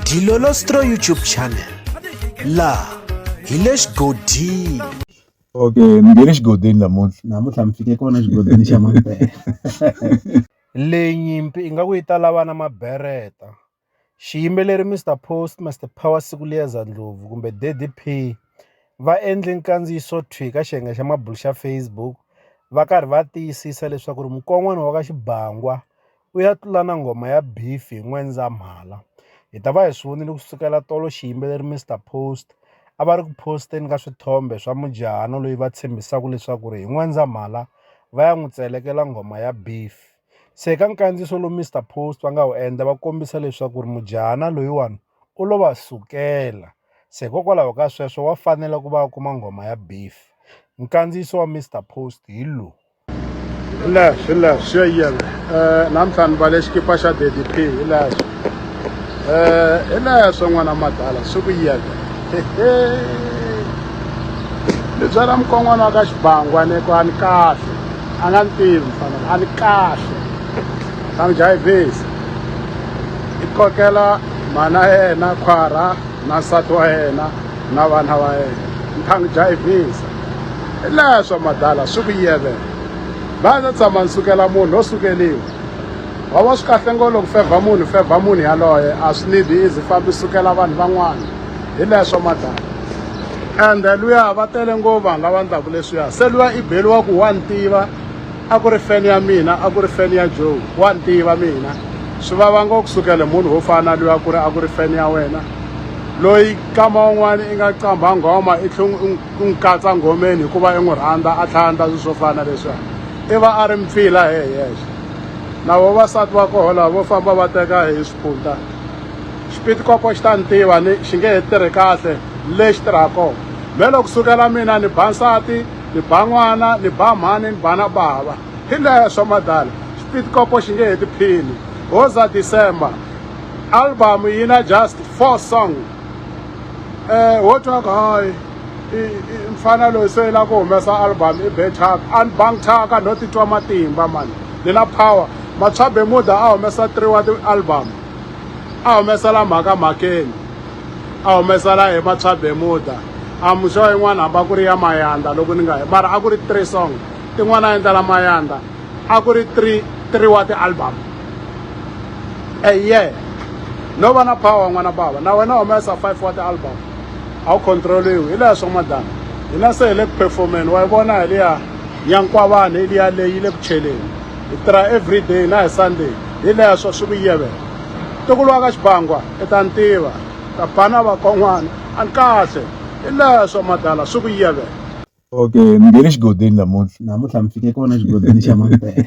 Dilolostro YouTube channel. La Hilesh Godin. Okay, ngene xigodini namuntlha mi fike kona xigodini xa Mampela. Leyi nyimpi i nga ku yi ta lava na mabereta. Xiyimbeleri Mr Post, Master Power Sikuleza Ndlovu kumbe Daddy P va endle nkandziyiso thwi ka xiyenge xa mabulu xa Facebook va karhi va tiyisisa leswaku ri mukon'wana wa ka Xibangwa u ya tlula na nghoma ya Beef hi N'wendzamhala. Hi ta va hi swi vonile kusukela tolo xiyimbeleri Mr Post a va ri ku posteni ka swithombe swa mujahana loyi va tshembisaka leswaku ri hi N'wendzamhala va ya n'wi tselekela nghoma ya Beef. Se ka nkandziyiso lowu Mr Post va nga wu endla va kombisa leswaku ri mujahana loyiwani u lo va sukela, se hikokwalaho ka sweswo wa fanele ku va a kuma nghoma ya Beef. Nkandziyiso wa Mr Post hi lowu. Leswi yele namuntlha ni vale xikipa xa Daddy P hi leswo n'wana Madala swi ku yele ni byela mukon'wana wa ka Xibangwa ni ku a ni kahle a nga ni tivi mfanelo a ni kahle ta n'wi jayivisa i kokela mana yena Khwara na nsati wa yena na vana va yena ni ta n'wi jayivisa hi leswo Madala swi ku yele va ndzi tshama ni sukela munhu lo sukeliwa wa va swi kahle ngo loko fevha munhu yaloye a swi need izi fambi sukela vanhu van'wana hi leswo Madala ende luya va tele ngopfu vanhu lava ndlaku leswiya se luya i beliwa ku wa ni tiva a ku ri feni ya mina a ku ri feni ya Joe wa ni tiva mina swi vava ngo kusukela munhu wo fana luya ku ri a ku ri feni ya wena loyi kama wun'wana i nga qambha nghoma i tlhela u n'wi katsa nghomeni hikuva i n'wi rhandza a tlhandla swilo swo fana leswiya i va a ri mpfila he yexe na vavasati va koho vo famba va teka hi swipunta xipitikopo xi ta ni tiva xi nge he tirhi kahle lexi tirhaka me loko kusukela mina ni ba nsati ni ba n'wana ni ba mhani ni ba na bava hi leswo Madala xipitikopo xi nge he tiphini ho za December album yi na just 4 song wo twa ku hayi mfana loyi se la ku humesa album i bethaka a ni bang thaka no titwa matimba mani ni na power Matswabe Muda a humesa 3 wa ti-album a humesela mhakeni a humesela hi Matswabe Muda a muxo yin'wana hamba ku ri ya Mayanda loko ni nga mara a ku ri 3 song tin'wana a endlela Mayanda a ku ri 3 wa ti-album no va na power n'wana bava na wena humesa 5 wa ti-album a wu controliwi hi leswo Madala hina se hi le ku performeni wa yi vona hi liya nyankwavani hi liya leyi yi le ku cheleni hi tirha everyday na hi Sunday hi leswo swi ku yevela tukulu wa ka Xibangwa i ta ni tiva ta bana vakon'wana a ni kahle hi leswo Madala swi ku yevela. Okay, ngene xigodini namuntlha mi fike kona xigodini xa Mampela.